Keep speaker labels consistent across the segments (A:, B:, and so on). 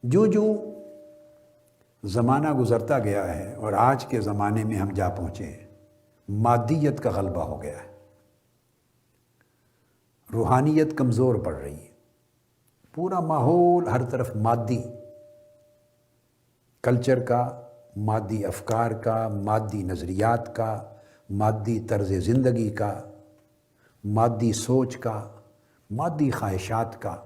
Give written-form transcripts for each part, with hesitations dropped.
A: جو جو زمانہ گزرتا گیا ہے اور آج کے زمانے میں ہم جا پہنچے ہیں، مادیت کا غلبہ ہو گیا ہے، روحانیت کمزور پڑ رہی ہے، پورا ماحول ہر طرف مادی کلچر کا، مادی افکار کا، مادی نظریات کا، مادی طرز زندگی کا، مادی سوچ کا، مادی خواہشات کا،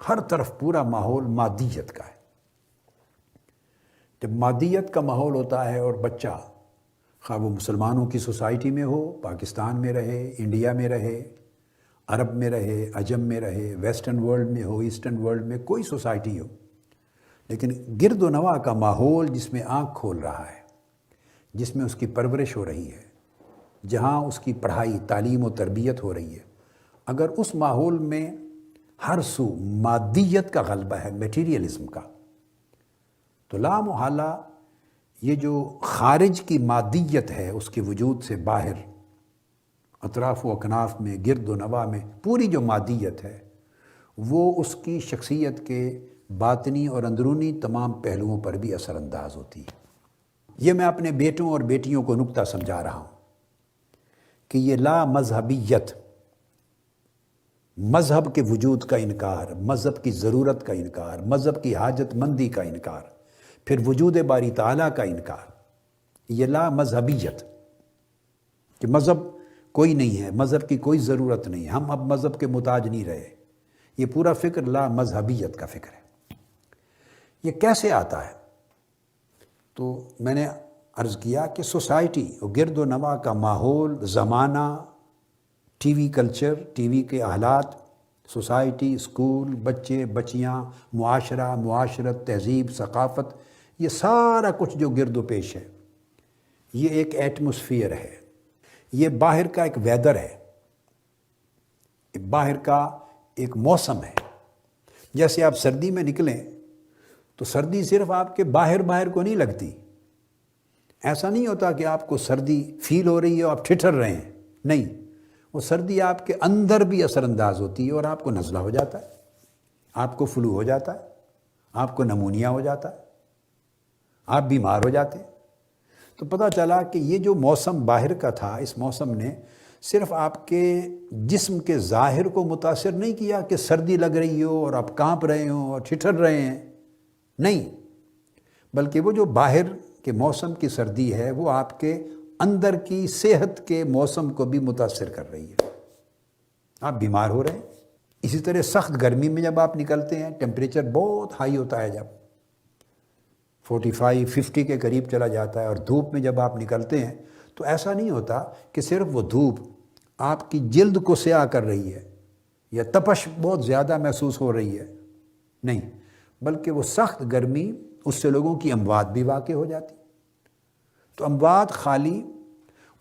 A: ہر طرف پورا ماحول مادیت کا ہے۔ جب مادیت کا ماحول ہوتا ہے اور بچہ خواہ وہ مسلمانوں کی سوسائٹی میں ہو، پاکستان میں رہے، انڈیا میں رہے، عرب میں رہے، عجم میں رہے، ویسٹرن ورلڈ میں ہو، ایسٹرن ورلڈ میں کوئی سوسائٹی ہو، لیکن گرد و نواح کا ماحول جس میں آنکھ کھول رہا ہے، جس میں اس کی پرورش ہو رہی ہے، جہاں اس کی پڑھائی، تعلیم و تربیت ہو رہی ہے، اگر اس ماحول میں ہر سو مادیت کا غلبہ ہے، میٹیریلزم کا، تو لا محالہ یہ جو خارج کی مادیت ہے اس کے وجود سے باہر اطراف و اکناف میں، گرد و نواح میں پوری جو مادیت ہے وہ اس کی شخصیت کے باطنی اور اندرونی تمام پہلوؤں پر بھی اثر انداز ہوتی ہے۔ یہ میں اپنے بیٹوں اور بیٹیوں کو نکتہ سمجھا رہا ہوں کہ یہ لا مذہبیت، مذہب کے وجود کا انکار، مذہب کی ضرورت کا انکار، مذہب کی حاجت مندی کا انکار، پھر وجود باری تعالیٰ کا انکار، یہ لا مذہبیت کہ مذہب کوئی نہیں ہے، مذہب کی کوئی ضرورت نہیں، ہم اب مذہب کے محتاج نہیں رہے، یہ پورا فکر لا مذہبیت کا فکر ہے۔ یہ کیسے آتا ہے؟ تو میں نے عرض کیا کہ سوسائٹی اور گرد و نواح کا ماحول، زمانہ، T V culture, T V کے حالات، سوسائٹی، اسکول، بچے، بچیاں، معاشرہ، معاشرت، تہذیب، ثقافت، یہ سارا کچھ جو گرد و پیش ہے یہ ایک ایٹماسفیئر ہے، یہ باہر کا ایک ویدر ہے، باہر کا ایک موسم ہے۔ جیسے آپ سردی میں نکلیں تو سردی صرف آپ کے باہر کو نہیں لگتی، ایسا نہیں ہوتا کہ آپ کو سردی فیل ہو رہی ہے اور آپ ٹھٹر رہے ہیں، نہیں، وہ سردی آپ کے اندر بھی اثر انداز ہوتی ہے اور آپ کو نزلہ ہو جاتا ہے، آپ کو فلو ہو جاتا ہے، آپ کو نمونیا ہو جاتا ہے، آپ بیمار ہو جاتے ہیں۔ تو پتہ چلا کہ یہ جو موسم باہر کا تھا، اس موسم نے صرف آپ کے جسم کے ظاہر کو متاثر نہیں کیا کہ سردی لگ رہی ہو اور آپ کانپ رہے ہوں اور ٹھٹر رہے ہیں، نہیں، بلکہ وہ جو باہر کے موسم کی سردی ہے وہ آپ کے اندر کی صحت کے موسم کو بھی متاثر کر رہی ہے، آپ بیمار ہو رہے ہیں۔ اسی طرح سخت گرمی میں جب آپ نکلتے ہیں، ٹیمپریچر بہت ہائی ہوتا ہے، جب 45 50 کے قریب چلا جاتا ہے، اور دھوپ میں جب آپ نکلتے ہیں تو ایسا نہیں ہوتا کہ صرف وہ دھوپ آپ کی جلد کو سیاہ کر رہی ہے یا تپش بہت زیادہ محسوس ہو رہی ہے، نہیں، بلکہ وہ سخت گرمی اس سے لوگوں کی اموات بھی واقع ہو جاتی۔ تو اموات خالی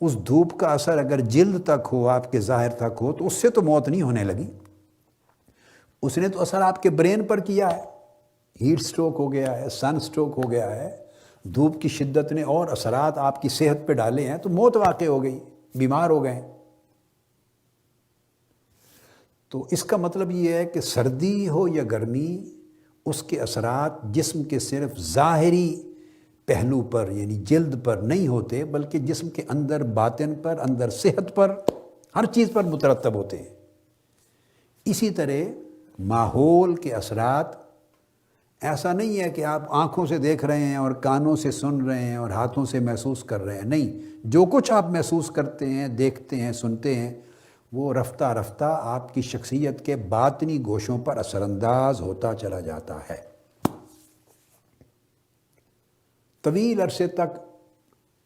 A: اس دھوپ کا اثر اگر جلد تک ہو، آپ کے ظاہر تک ہو، تو اس سے تو موت نہیں ہونے لگی، اس نے تو اثر آپ کے برین پر کیا ہے، ہیٹ سٹروک ہو گیا ہے، سن سٹروک ہو گیا ہے، دھوپ کی شدت نے اور اثرات آپ کی صحت پہ ڈالے ہیں، تو موت واقع ہو گئی، بیمار ہو گئے۔ تو اس کا مطلب یہ ہے کہ سردی ہو یا گرمی، اس کے اثرات جسم کے صرف ظاہری پہلو پر یعنی جلد پر نہیں ہوتے، بلکہ جسم کے اندر باطن پر، اندر صحت پر، ہر چیز پر مترتب ہوتے ہیں۔ اسی طرح ماحول کے اثرات ایسا نہیں ہے کہ آپ آنکھوں سے دیکھ رہے ہیں اور کانوں سے سن رہے ہیں اور ہاتھوں سے محسوس کر رہے ہیں، نہیں، جو کچھ آپ محسوس کرتے ہیں، دیکھتے ہیں، سنتے ہیں، وہ رفتہ رفتہ آپ کی شخصیت کے باطنی گوشوں پر اثر انداز ہوتا چلا جاتا ہے۔ طویل عرصے تک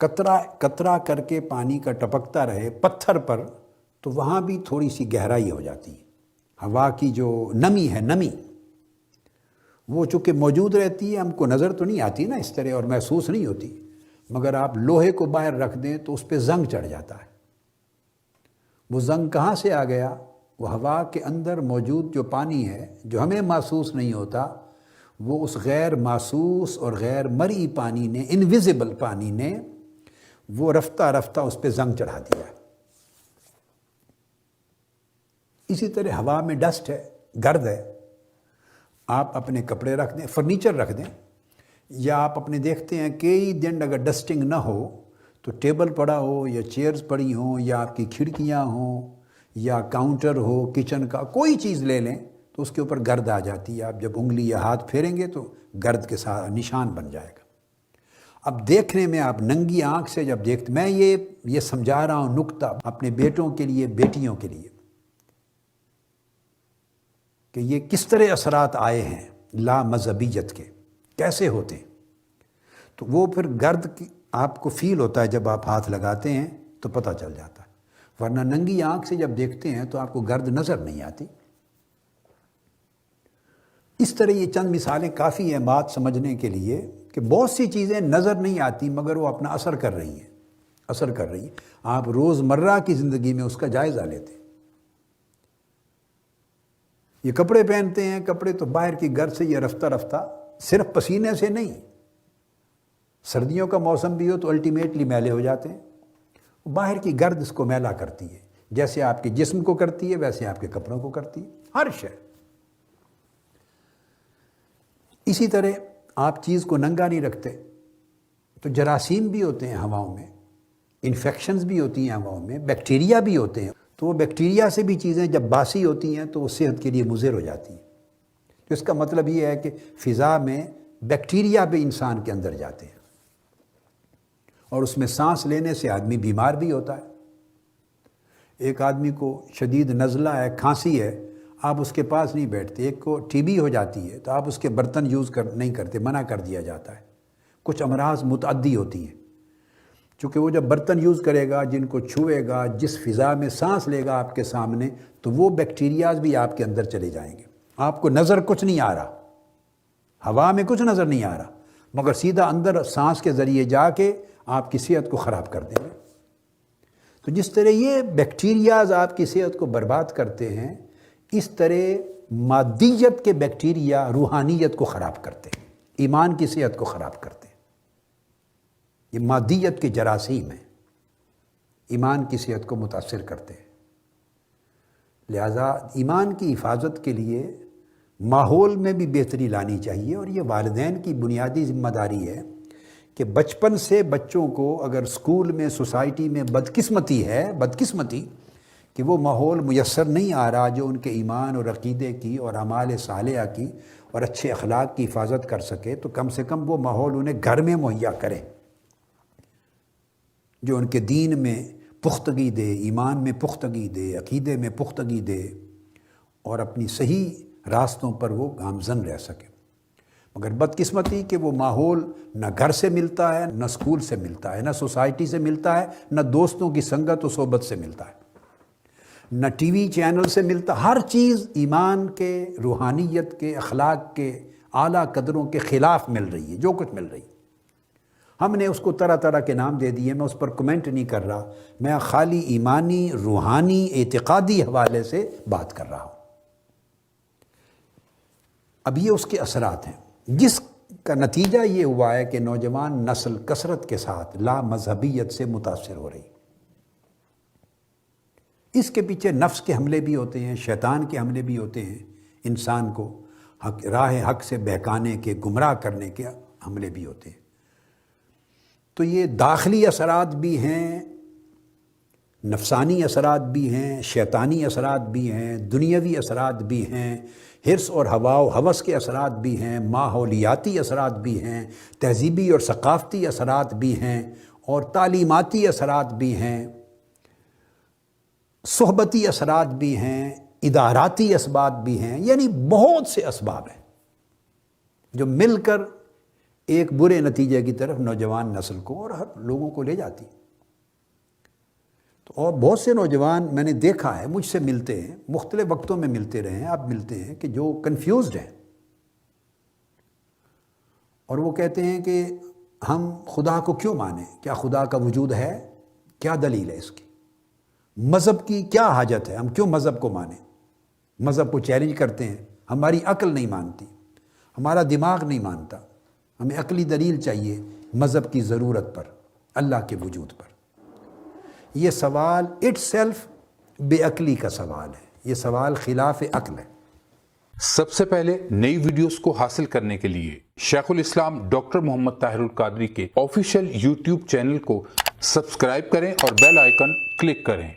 A: قطرہ قطرہ کر کے پانی کا ٹپکتا رہے پتھر پر، تو وہاں بھی تھوڑی سی گہرائی ہو جاتی ہے، ہوا کی جو نمی ہے، نمی وہ چونکہ موجود رہتی ہے، ہم کو نظر تو نہیں آتی نا اس طرح اور محسوس نہیں ہوتی، مگر آپ لوہے کو باہر رکھ دیں تو اس پہ زنگ چڑھ جاتا ہے۔ وہ زنگ کہاں سے آ گیا؟ وہ ہوا کے اندر موجود جو پانی ہے، جو ہمیں محسوس نہیں ہوتا، وہ اس غیر محسوس اور غیر مرئی پانی نے، انویزیبل پانی نے، وہ رفتہ رفتہ اس پہ زنگ چڑھا دیا۔ اسی طرح ہوا میں ڈسٹ ہے، گرد ہے، آپ اپنے کپڑے رکھ دیں، فرنیچر رکھ دیں، یا آپ اپنے دیکھتے ہیں کئی دن اگر ڈسٹنگ نہ ہو تو ٹیبل پڑا ہو یا چیئرز پڑی ہوں یا آپ کی کھڑکیاں ہوں یا کاؤنٹر ہو کچن کا، کوئی چیز لے لیں تو اس کے اوپر گرد آ جاتی ہے. آپ جب انگلی یا ہاتھ پھیریں گے تو گرد کے ساتھ نشان بن جائے گا. اب دیکھنے میں آپ ننگی آنکھ سے جب دیکھتے، میں یہ سمجھا رہا ہوں نکتہ اپنے بیٹوں کے لیے، بیٹیوں کے لیے، کہ یہ کس طرح اثرات آئے ہیں لا مذہبیت کے، کیسے ہوتے ہیں. تو وہ پھر گرد کی آپ کو فیل ہوتا ہے جب آپ ہاتھ لگاتے ہیں تو پتہ چل جاتا ہے، ورنہ ننگی آنکھ سے جب دیکھتے ہیں تو آپ کو گرد نظر نہیں آتی. اس طرح یہ چند مثالیں کافی ہیں بات سمجھنے کے لیے کہ بہت سی چیزیں نظر نہیں آتی مگر وہ اپنا اثر کر رہی ہیں. آپ روزمرہ کی زندگی میں اس کا جائزہ لیتے ہیں. یہ کپڑے پہنتے ہیں، کپڑے تو باہر کی گرد سے یہ رفتہ رفتہ، صرف پسینے سے نہیں، سردیوں کا موسم بھی ہو تو الٹیمیٹلی میلے ہو جاتے ہیں. باہر کی گرد اس کو میلا کرتی ہے، جیسے آپ کے جسم کو کرتی ہے ویسے آپ کے کپڑوں کو کرتی ہے، ہر شے. اسی طرح آپ چیز کو ننگا نہیں رکھتے تو جراثیم بھی ہوتے ہیں ہواؤں میں، انفیکشنز بھی ہوتی ہیں ہواؤں میں، بیکٹیریا بھی ہوتے ہیں. تو وہ بیکٹیریا سے بھی چیزیں جب باسی ہوتی ہیں تو وہ صحت کے لیے مضر ہو جاتی ہیں. تو اس کا مطلب یہ ہے کہ فضا میں بیکٹیریا بھی انسان کے اندر جاتے ہیں اور اس میں سانس لینے سے آدمی بیمار بھی ہوتا ہے. ایک آدمی کو شدید نزلہ ہے، کھانسی ہے، آپ اس کے پاس نہیں بیٹھتے. ایک کو ٹی بی ہو جاتی ہے تو آپ اس کے برتن یوز نہیں کرتے، منع کر دیا جاتا ہے. کچھ امراض متعدی ہوتی ہیں، چونکہ وہ جب برتن یوز کرے گا، جن کو چھوئے گا، جس فضا میں سانس لے گا آپ کے سامنے، تو وہ بیکٹیریاز بھی آپ کے اندر چلے جائیں گے. آپ کو نظر کچھ نہیں آ رہا، ہوا میں کچھ نظر نہیں آ رہا، مگر سیدھا اندر سانس کے ذریعے جا کے آپ کی صحت کو خراب کر دیں گے. تو جس طرح یہ بیکٹیریاز آپ کی صحت کو برباد کرتے ہیں، اس طرح مادیت کے بیکٹیریا روحانیت کو خراب کرتے ہیں، ایمان کی صحت کو خراب کرتے ہیں. یہ مادیت کے جراثیم ہیں، ایمان کی صحت کو متاثر کرتے ہیں. لہٰذا ایمان کی حفاظت کے لیے ماحول میں بھی بہتری لانی چاہیے، اور یہ والدین کی بنیادی ذمہ داری ہے کہ بچپن سے بچوں کو اگر اسکول میں، سوسائٹی میں بدقسمتی کہ وہ ماحول میسر نہیں آ رہا جو ان کے ایمان اور عقیدے کی اور اعمال صالحہ کی اور اچھے اخلاق کی حفاظت کر سکے، تو کم سے کم وہ ماحول انہیں گھر میں مہیا کریں جو ان کے دین میں پختگی دے، ایمان میں پختگی دے، عقیدے میں پختگی دے، اور اپنی صحیح راستوں پر وہ گامزن رہ سکے. مگر بدقسمتی کہ وہ ماحول نہ گھر سے ملتا ہے، نہ اسکول سے ملتا ہے، نہ سوسائٹی سے ملتا ہے، نہ دوستوں کی سنگت و صحبت سے ملتا ہے، نہ ٹی وی چینل سے ملتا. ہر چیز ایمان کے، روحانیت کے، اخلاق کے اعلیٰ قدروں کے خلاف مل رہی ہے. جو کچھ مل رہی ہے ہم نے اس کو طرح طرح کے نام دے دیے. میں اس پر کمنٹ نہیں کر رہا، میں خالی ایمانی، روحانی، اعتقادی حوالے سے بات کر رہا ہوں. اب یہ اس کے اثرات ہیں جس کا نتیجہ یہ ہوا ہے کہ نوجوان نسل کثرت کے ساتھ لا مذہبیت سے متاثر ہو رہی. اس کے پیچھے نفس کے حملے بھی ہوتے ہیں، شیطان کے حملے بھی ہوتے ہیں، انسان کو راہ حق سے بہکانے کے، گمراہ کرنے کے حملے بھی ہوتے ہیں. تو یہ داخلی اثرات بھی ہیں، نفسانی اثرات بھی ہیں، شیطانی اثرات بھی ہیں، دنیاوی اثرات بھی ہیں، حرص اور ہوا و ہوس کے اثرات بھی ہیں، ماحولیاتی اثرات بھی ہیں، تہذیبی اور ثقافتی اثرات بھی ہیں، اور تعلیماتی اثرات بھی ہیں، صحبتی اثرات بھی ہیں، اداراتی اسباب بھی ہیں. یعنی بہت سے اسباب ہیں جو مل کر ایک برے نتیجے کی طرف نوجوان نسل کو اور ہر لوگوں کو لے جاتی. تو اور بہت سے نوجوان میں نے دیکھا ہے، مجھ سے ملتے ہیں، مختلف وقتوں میں ملتے رہے ہیں، اب ملتے ہیں، کہ جو کنفیوزڈ ہیں اور وہ کہتے ہیں کہ ہم خدا کو کیوں مانیں؟ کیا خدا کا وجود ہے؟ کیا دلیل ہے اس کی؟ مذہب کی کیا حاجت ہے؟ ہم کیوں مذہب کو مانیں؟ مذہب کو چیلنج کرتے ہیں، ہماری عقل نہیں مانتی، ہمارا دماغ نہیں مانتا، ہمیں عقلی دلیل چاہیے مذہب کی ضرورت پر، اللہ کے وجود پر. یہ سوال اٹ سیلف بے عقلی کا سوال ہے، یہ سوال خلاف عقل ہے.
B: سب سے پہلے نئی ویڈیوز کو حاصل کرنے کے لیے شیخ الاسلام ڈاکٹر محمد طاہر القادری کے آفیشیل یوٹیوب چینل کو سبسکرائب کریں اور بیل آئیکن کلک کریں۔